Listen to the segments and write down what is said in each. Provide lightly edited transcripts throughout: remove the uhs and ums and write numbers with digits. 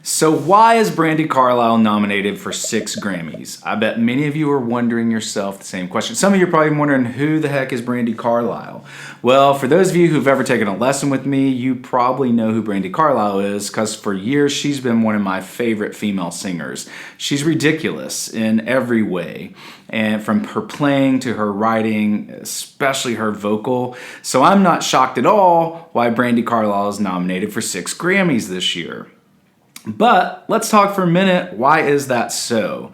So why is Brandi Carlile nominated for 6 Grammys? I bet many of you are wondering yourself the same question. Some of you are probably wondering, who the heck is Brandi Carlile? Well, for those of you who've ever taken a lesson with me, you probably know who Brandi Carlile is, because for years she's been one of my favorite female singers. She's ridiculous in every way, and from her playing to her writing, especially her vocal. So I'm not shocked at all why Brandi Carlile is nominated for 6 Grammys this year. But let's talk for a minute, why is that so?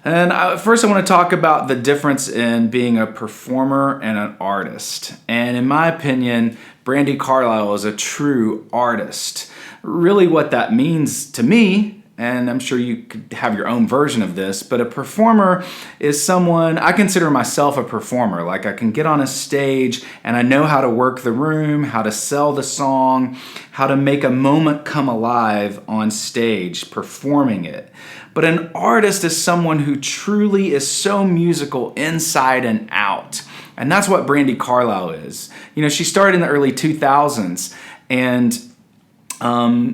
And first I want to talk about the difference in being a performer and an artist. And in my opinion, Brandi Carlile is a true artist. Really what that means to me, and I'm sure you could have your own version of this, but a performer is someone, I consider myself a performer. Like, I can get on a stage and I know how to work the room, how to sell the song, how to make a moment come alive on stage, performing it. But an artist is someone who truly is so musical inside and out. And that's what Brandi Carlile is. You know, she started in the early 2000s, and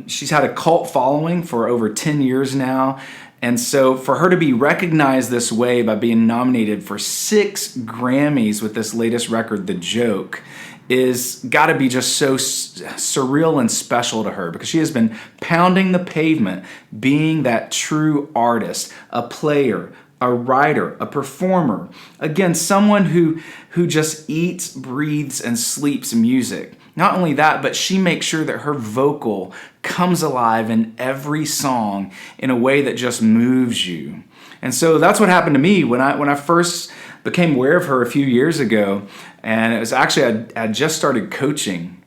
she's had a cult following for over 10 years now. And so for her to be recognized this way by being nominated for 6 Grammys with this latest record, The Joke, is gotta be just so surreal and special to her, because she has been pounding the pavement, being that true artist, a player, a writer, a performer. Again, someone who just eats, breathes, and sleeps music. Not only that, but she makes sure that her vocal comes alive in every song in a way that just moves you. And so that's what happened to me when I first became aware of her a few years ago. And it was actually, I just started coaching,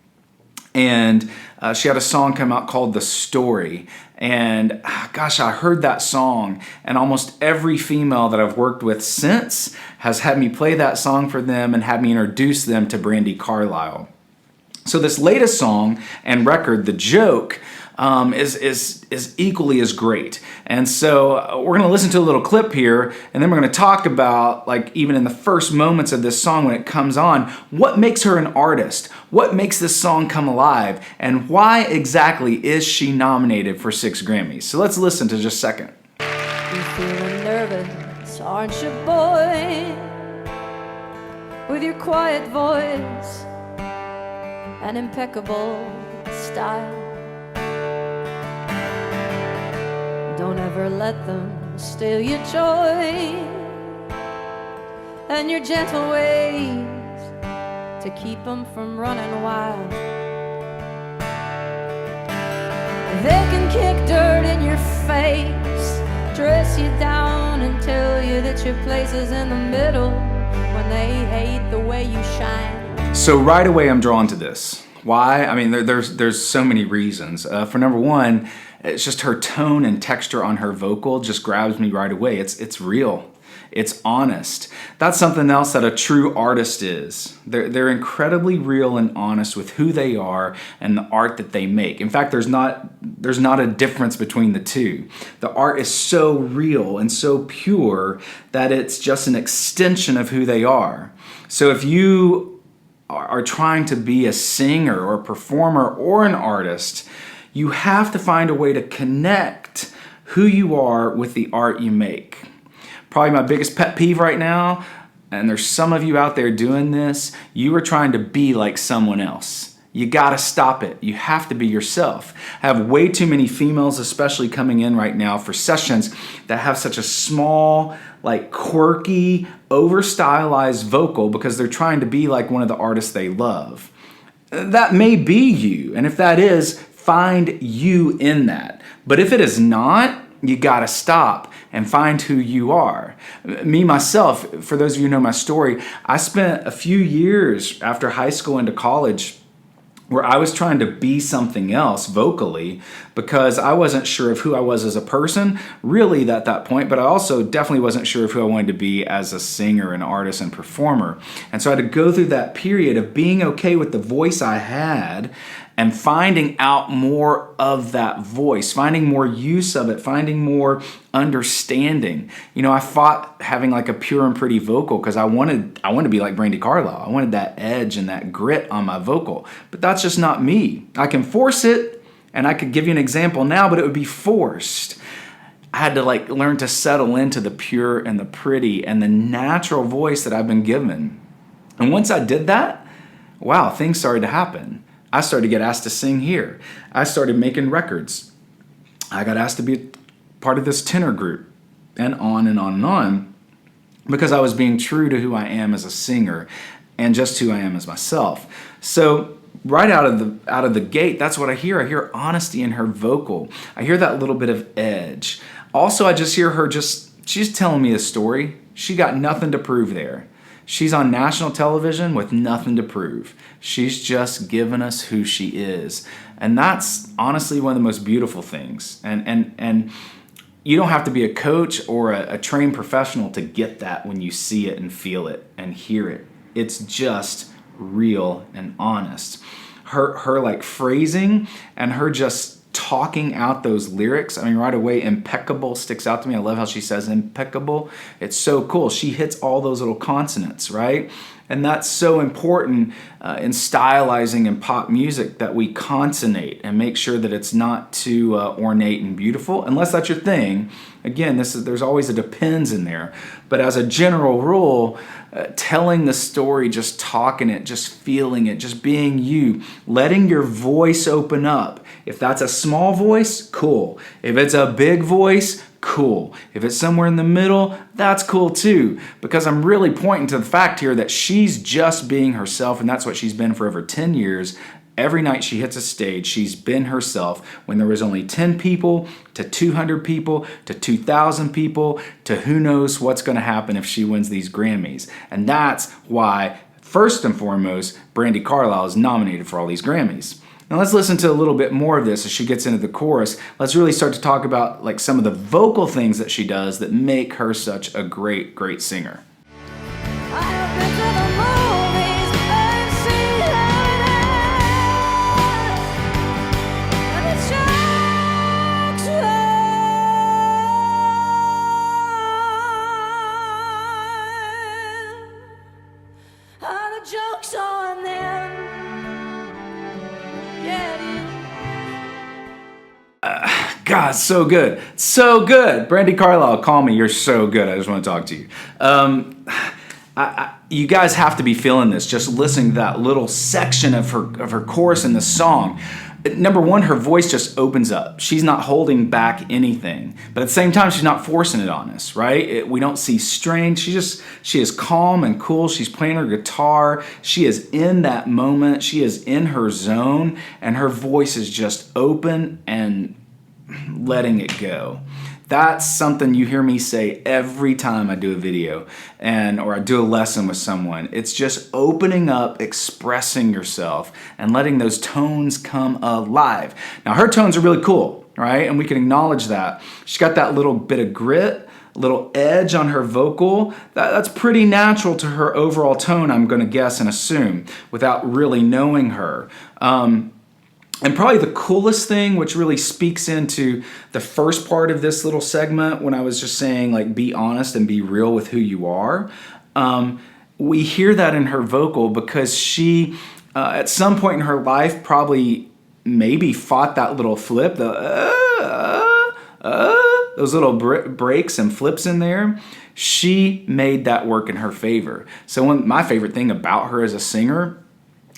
and she had a song come out called The Story. And gosh, I heard that song, and almost every female that I've worked with since has had me play that song for them and had me introduce them to Brandi Carlile. So this latest song and record, The Joke, is equally as great. And so we're going to listen to a little clip here, and then we're going to talk about, like, even in the first moments of this song when it comes on, what makes her an artist? What makes this song come alive? And why exactly is she nominated for 6 Grammys? So let's listen to just a second. You feeling nervous, aren't you, boy? With your quiet voice and impeccable style. Don't ever let them steal your joy and your gentle ways to keep them from running wild. They can kick dirt in your face, dress you down and tell you that your place is in the middle when they hate the way you shine. So right away I'm drawn to this. Why? I mean, there's so many reasons. For number one, it's just her tone and texture on her vocal just grabs me right away. It's real. It's honest. That's something else that a true artist is. They're incredibly real and honest with who they are and the art that they make. In fact, there's not a difference between the two. The art is so real and so pure that it's just an extension of who they are. So if you are trying to be a singer or a performer or an artist, you have to find a way to connect who you are with the art you make. Probably my biggest pet peeve right now, and there's some of you out there doing this, you are trying to be like someone else. You gotta stop it. You have to be yourself. I have way too many females, especially coming in right now for sessions, that have such a small, like quirky, over-stylized vocal because they're trying to be like one of the artists they love. That may be you, and if that is, find you in that. But if it is not, you gotta stop and find who you are. Me, myself, for those of you who know my story, I spent a few years after high school into college where I was trying to be something else vocally because I wasn't sure of who I was as a person, really at that point, but I also definitely wasn't sure of who I wanted to be as a singer and artist and performer. And so I had to go through that period of being okay with the voice I had and finding out more of that voice, finding more use of it, finding more understanding. You know, I fought having like a pure and pretty vocal because I wanted to be like Brandi Carlile. I wanted that edge and that grit on my vocal, but that's just not me. I can force it, And I could give you an example now, but it would be forced. I had to like learn to settle into the pure and the pretty and the natural voice that I've been given. And once I did that, wow, things started to happen. I started to get asked to sing here. I started making records. I got asked to be part of this tenor group, and on and on and on, because I was being true to who I am as a singer and just who I am as myself. So right out of the gate, that's what I hear. I hear honesty in her vocal. I hear that little bit of edge. Also, I just hear her she's telling me a story. She got nothing to prove there. She's on national television with nothing to prove. She's just given us who she is. And that's honestly one of the most beautiful things. And you don't have to be a coach or a trained professional to get that when you see it and feel it and hear it. It's just real and honest. Her like phrasing and her just talking out those lyrics. I mean, right away, impeccable sticks out to me. I love how she says impeccable. It's so cool. She hits all those little consonants, right? And that's so important in stylizing in pop music, that we consonate and make sure that it's not too ornate and beautiful, unless that's your thing. Again, there's always a depends in there. But as a general rule, telling the story, just talking it, just feeling it, just being you, letting your voice open up. If that's a small voice, cool. If it's a big voice, cool. If it's somewhere in the middle, that's cool too. Because I'm really pointing to the fact here that she's just being herself, and that's what she's been for over 10 years. Every night she hits a stage, she's been herself. When there was only 10 people, to 200 people, to 2,000 people, to who knows what's going to happen if she wins these Grammys. And that's why, first and foremost, Brandi Carlile is nominated for all these Grammys. Now let's listen to a little bit more of this as she gets into the chorus. Let's really start to talk about like some of the vocal things that she does that make her such a great, great singer. I have been to the movies and seen how it ends, and it shocks one. All the jokes on them. God, so good. So good. Brandi Carlile, call me. You're so good. I just want to talk to you. You guys have to be feeling this, just listening to that little section of her chorus in the song. Number one, her voice just opens up. She's not holding back anything. But at the same time, she's not forcing it on us, right? We don't see strain. She is calm and cool. She's playing her guitar. She is in that moment. She is in her zone. And her voice is just open and letting it go. That's something you hear me say every time I do a video or I do a lesson with someone. It's just opening up, expressing yourself, and letting those tones come alive. Now, her tones are really cool, right? And we can acknowledge that. She's got that little bit of grit, a little edge on her vocal. That's pretty natural to her overall tone, I'm going to guess and assume, without really knowing her. And probably the coolest thing, which really speaks into the first part of this little segment when I was just saying, like, be honest and be real with who you are. We hear that in her vocal because she, at some point in her life, probably maybe fought that little flip, those little breaks and flips in there. She made that work in her favor. So my favorite thing about her as a singer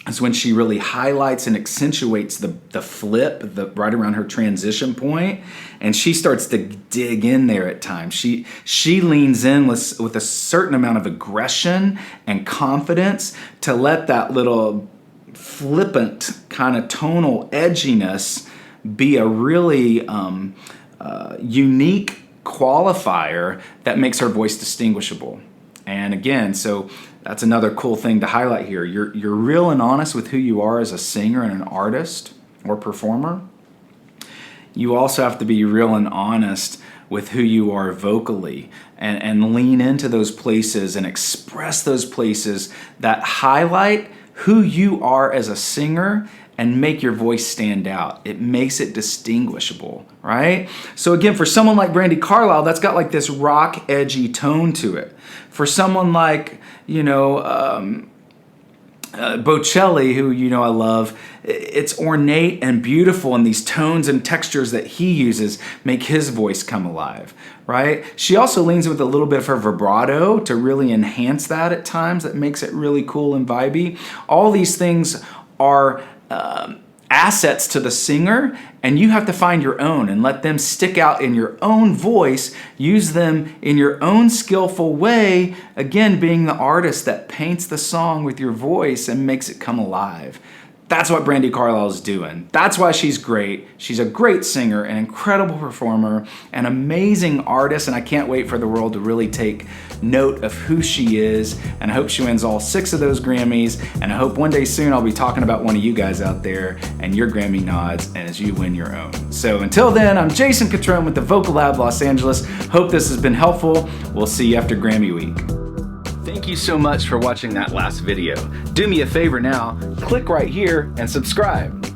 is when she really highlights and accentuates the flip right around her transition point, and she starts to dig in there at times. She leans in with a certain amount of aggression and confidence to let that little flippant kind of tonal edginess be a really unique qualifier that makes her voice distinguishable. And again, so that's another cool thing to highlight here. You're real and honest with who you are as a singer and an artist or performer. You also have to be real and honest with who you are vocally and lean into those places and express those places that highlight who you are as a singer and make your voice stand out. It makes it distinguishable, right? So again, for someone like Brandi Carlile, that's got like this rock edgy tone to it. For someone like, Bocelli, who you know I love, it's ornate and beautiful, and these tones and textures that he uses make his voice come alive, right? She also leans with a little bit of her vibrato to really enhance that at times. That makes it really cool and vibey. All these things are assets to the singer, and you have to find your own and let them stick out in your own voice. Use them in your own skillful way, again being the artist that paints the song with your voice and makes it come alive. That's what Brandi Carlile is doing. That's why she's great. She's a great singer, an incredible performer, an amazing artist, and I can't wait for the world to really take note of who she is, and I hope she wins all 6 of those Grammys, and I hope one day soon I'll be talking about one of you guys out there and your Grammy nods and as you win your own. So until then, I'm Jason Catron with the Vocal Lab Los Angeles. Hope this has been helpful. We'll see you after Grammy week. Thank you so much for watching that last video. Do me a favor now, click right here and subscribe.